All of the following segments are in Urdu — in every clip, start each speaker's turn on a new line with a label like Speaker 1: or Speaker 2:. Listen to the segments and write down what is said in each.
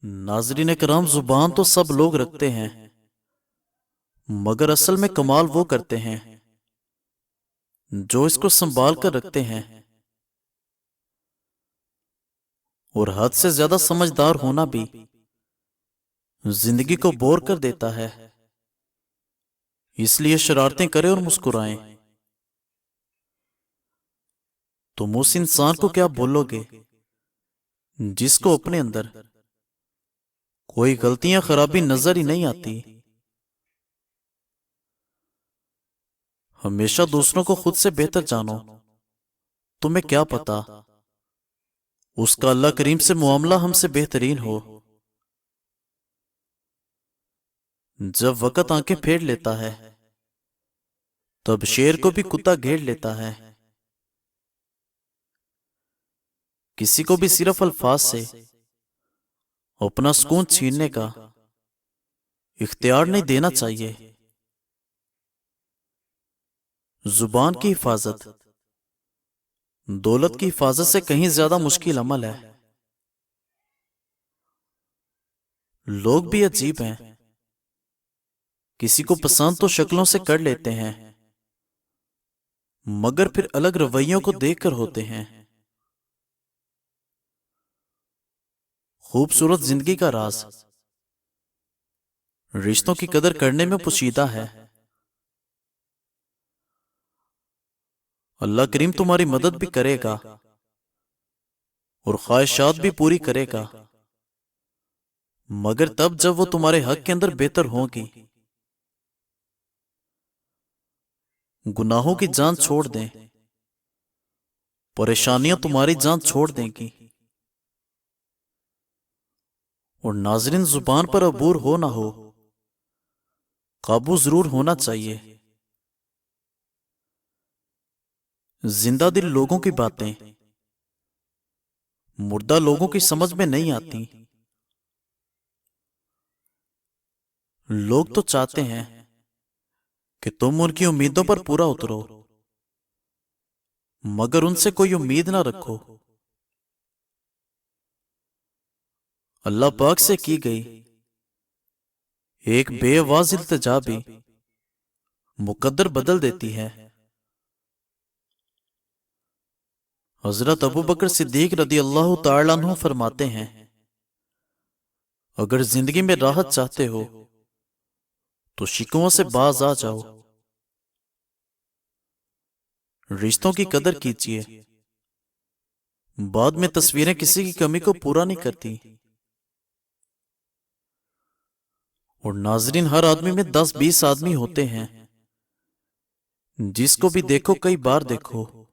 Speaker 1: ناظرین کرام، زبان تو سب لوگ رکھتے ہیں، مگر اصل میں کمال وہ کرتے ہیں جو اس کو سنبھال کر رکھتے ہیں۔ اور حد سے زیادہ سمجھدار ہونا بھی زندگی کو بور کر دیتا ہے، اس لیے شرارتیں کریں اور مسکرائیں۔ تم اس انسان کو کیا بولو گے جس کو اپنے اندر کوئی غلطیاں خرابی نظر ہی نہیں آتی؟ ہمیشہ دوسروں کو خود سے بہتر جانو۔ تمہیں کیا پتا اس کا اللہ کریم سے معاملہ ہم سے بہترین ہو۔ جب وقت آنکھیں پھیر لیتا ہے تب شیر کو بھی کتا گھیر لیتا ہے۔ کسی کو بھی صرف الفاظ سے اپنا سکون چھیننے کا اختیار نہیں دینا چاہیے۔ زبان کی حفاظت دولت کی حفاظت سے کہیں زیادہ مشکل عمل ہے۔ لوگ بھی عجیب ہیں، کسی کو پسند تو شکلوں سے کر لیتے ہیں، مگر پھر الگ رویوں کو دیکھ کر ہوتے ہیں۔ خوبصورت زندگی کا راز رشتوں کی قدر کرنے میں پوشیدہ ہے۔ اللہ کریم تمہاری مدد بھی کرے گا اور خواہشات بھی پوری کرے گا، مگر تب جب وہ تمہارے حق کے اندر بہتر ہوں گی۔ گناہوں کی جان چھوڑ دیں، پریشانیاں تمہاری جان چھوڑ دیں گی۔ اور ناظرین، زبان پر عبور ہو نہ ہو، قابو ضرور ہونا چاہیے۔ زندہ دل لوگوں کی باتیں مردہ لوگوں کی سمجھ میں نہیں آتی۔ لوگ تو چاہتے ہیں کہ تم ان کی امیدوں پر پورا اترو، مگر ان سے کوئی امید نہ رکھو۔ اللہ پاک سے کی گئی ایک بے آواز التجا بھی مقدر بدل دیتی ہے۔ حضرت ابو بکر صدیق رضی اللہ تعالیٰ عنہ فرماتے ہیں، اگر زندگی میں راحت چاہتے ہو تو شکووں سے باز آ جاؤ۔ رشتوں کی قدر کیجیے، بعد میں تصویریں کسی کی کمی کو پورا نہیں کرتی۔ اور ناظرین، ہر آدمی میں 10-20 آدمی ہوتے ہیں، جس کو بھی دیکھو کئی بار دیکھو۔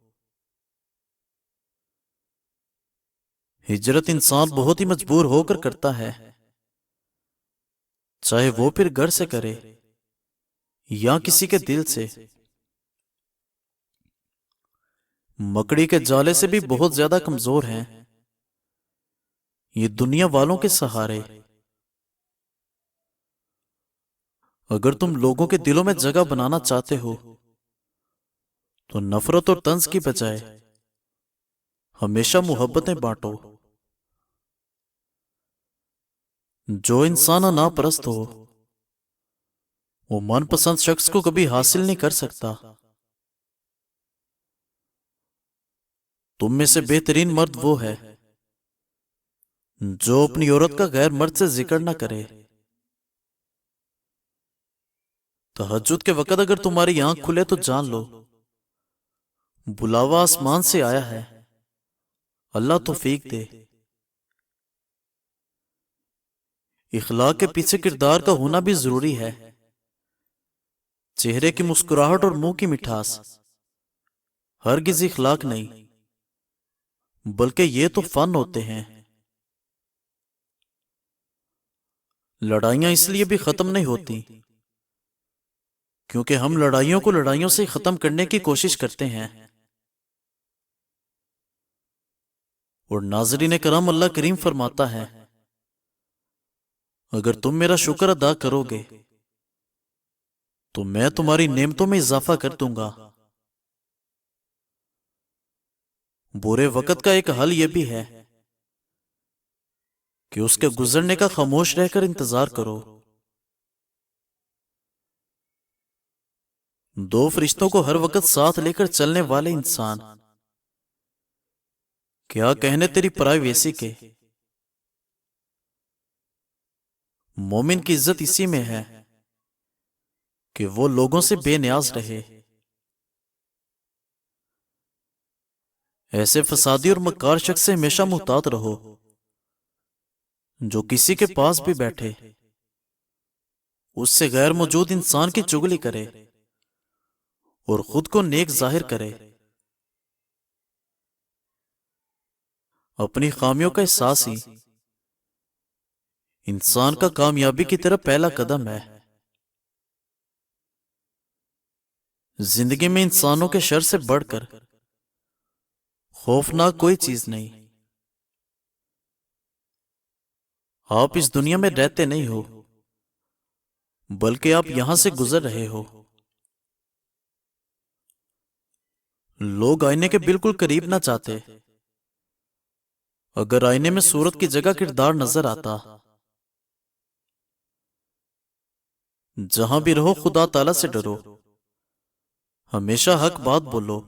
Speaker 1: ہجرت انسان بہت ہی مجبور ہو کر کرتا ہے، چاہے وہ پھر گھر سے کرے یا کسی کے دل سے۔ مکڑی کے جالے سے بھی بہت زیادہ کمزور ہیں یہ دنیا والوں کے سہارے۔ اگر تم لوگوں کے دلوں میں جگہ بنانا چاہتے ہو تو نفرت اور طنز کی بجائے ہمیشہ محبتیں بانٹو۔ جو انسان ناپرست ہو وہ من پسند شخص کو کبھی حاصل نہیں کر سکتا۔ تم میں سے بہترین مرد وہ ہے جو اپنی عورت کا غیر مرد سے ذکر نہ کرے۔ تہجد کے وقت اگر تمہاری آنکھ کھلے تو جان لو بلاوا آسمان سے آیا ہے، اللہ توفیق دے۔ اخلاق کے پیچھے کردار کا ہونا بھی ضروری ہے۔ چہرے کی مسکراہٹ اور منہ کی مٹھاس ہرگز اخلاق نہیں، بلکہ یہ تو فن ہوتے ہیں۔ لڑائیاں اس لیے بھی ختم نہیں ہوتی کیونکہ ہم لڑائیوں کو لڑائیوں سے ختم کرنے کی کوشش کرتے ہیں۔ اور ناظرین کرام، اللہ کریم فرماتا ہے، اگر تم میرا شکر ادا کرو گے تو میں تمہاری نعمتوں میں اضافہ کر دوں گا۔ برے وقت کا ایک حل یہ بھی ہے کہ اس کے گزرنے کا خاموش رہ کر انتظار کرو۔ دو فرشتوں کو ہر وقت ساتھ لے کر چلنے والے انسان، کیا کہنے تیری پرائیویسی کے۔ مومن کی عزت اسی میں ہے کہ وہ لوگوں سے بے نیاز رہے۔ ایسے فسادی اور مکار شخص سے ہمیشہ محتاط رہو جو کسی کے پاس بھی بیٹھے اس سے غیر موجود انسان کی چگلی کرے اور خود کو نیک ظاہر کرے۔ اپنی خامیوں کا احساس ہی انسان کا کامیابی کی طرف پہلا قدم ہے۔ زندگی میں انسانوں کے شر سے بڑھ کر خوفناک کوئی چیز نہیں۔ آپ اس دنیا میں رہتے نہیں ہو بلکہ آپ یہاں سے گزر رہے ہو۔ لوگ آئینے کے بالکل قریب نہ چاہتے۔ اگر آئینے میں صورت کی جگہ کردار نظر آتا۔ جہاں بھی رہو خدا تعالی سے ڈرو، ہمیشہ حق بات بولو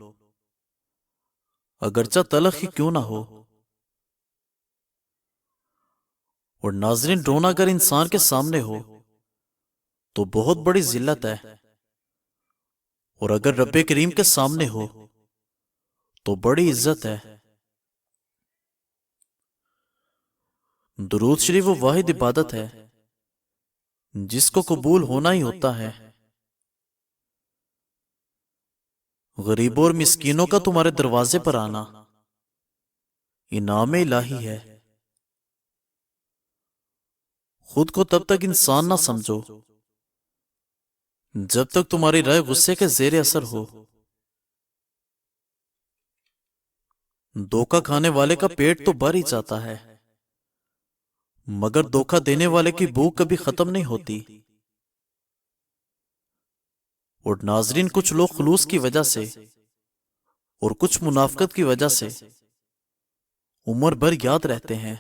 Speaker 1: اگرچہ تلخ ہی کیوں نہ ہو۔ اور ناظرین، رونا اگر انسان کے سامنے ہو تو بہت بڑی ذلت ہے، اور اگر رب کریم کے سامنے ہو تو بڑی عزت ہے۔ درود شریف وہ واحد عبادت ہے جس کو قبول ہونا ہی ہوتا ہے۔ غریبوں اور مسکینوں کا تمہارے دروازے پر آنا انعام الہی ہے۔ خود کو تب تک انسان نہ سمجھو جب تک تمہاری رائے غصے کے زیر اثر ہو۔ دھوکہ کھانے والے کا پیٹ تو بھر ہی جاتا ہے، مگر دھوکہ دینے والے کی بھوک کبھی ختم نہیں ہوتی۔ اور ناظرین، کچھ لوگ خلوص کی وجہ سے اور کچھ منافقت کی وجہ سے عمر بھر یاد رہتے ہیں۔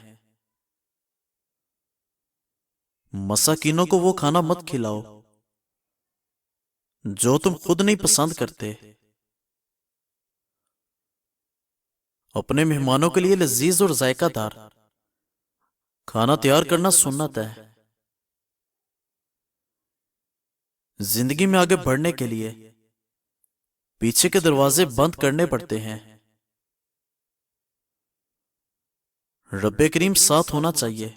Speaker 1: مساکینوں کو وہ کھانا مت کھلاؤ جو تم خود نہیں پسند کرتے۔ اپنے مہمانوں کے لیے لذیذ اور ذائقہ دار کھانا تیار کرنا سنت ہے۔ زندگی میں آگے بڑھنے کے لیے پیچھے کے دروازے بند کرنے پڑتے ہیں۔ رب کریم ساتھ ہونا چاہیے۔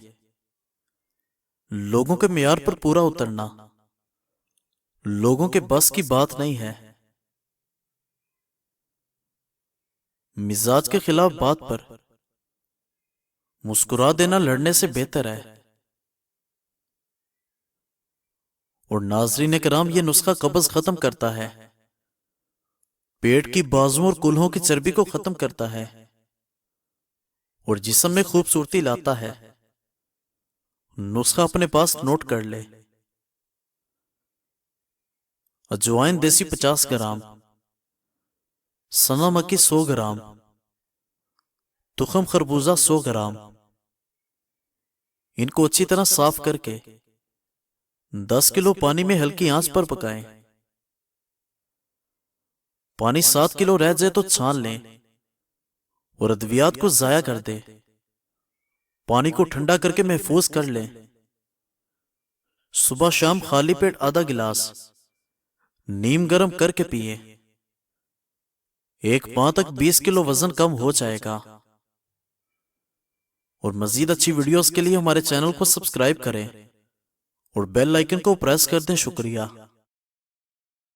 Speaker 1: لوگوں کے معیار پر پورا اترنا لوگوں کے بس کی بات نہیں ہے۔ مزاج کے خلاف بات پر مسکرا دینا لڑنے سے بہتر ہے۔ اور ناظرین کرام، یہ نسخہ قبض ختم کرتا ہے، پیٹ کی بازوں اور کولہوں کی چربی کو ختم کرتا ہے، اور جسم میں خوبصورتی لاتا ہے۔ نسخہ اپنے پاس نوٹ کر لے۔ اجوائن دیسی 50 گرام، سنا مکی 100 گرام، تخم خربوزہ 100 گرام۔ ان کو اچھی طرح صاف کر کے 10 کلو پانی میں ہلکی آنچ پر پکائیں۔ پانی 7 کلو رہ جائے تو چھان لیں اور ادویات کو ضائع کر دیں۔ پانی کو ٹھنڈا کر کے محفوظ کر لیں۔ صبح شام خالی پیٹ آدھا گلاس نیم گرم کر کے پیئیں۔ ایک ماہ تک 20 کلو وزن کم ہو جائے گا۔ اور مزید اچھی ویڈیوز کے لیے ہمارے چینل کو سبسکرائب کریں اور بیل آئیکن کو پریس کر دیں۔ شکریہ۔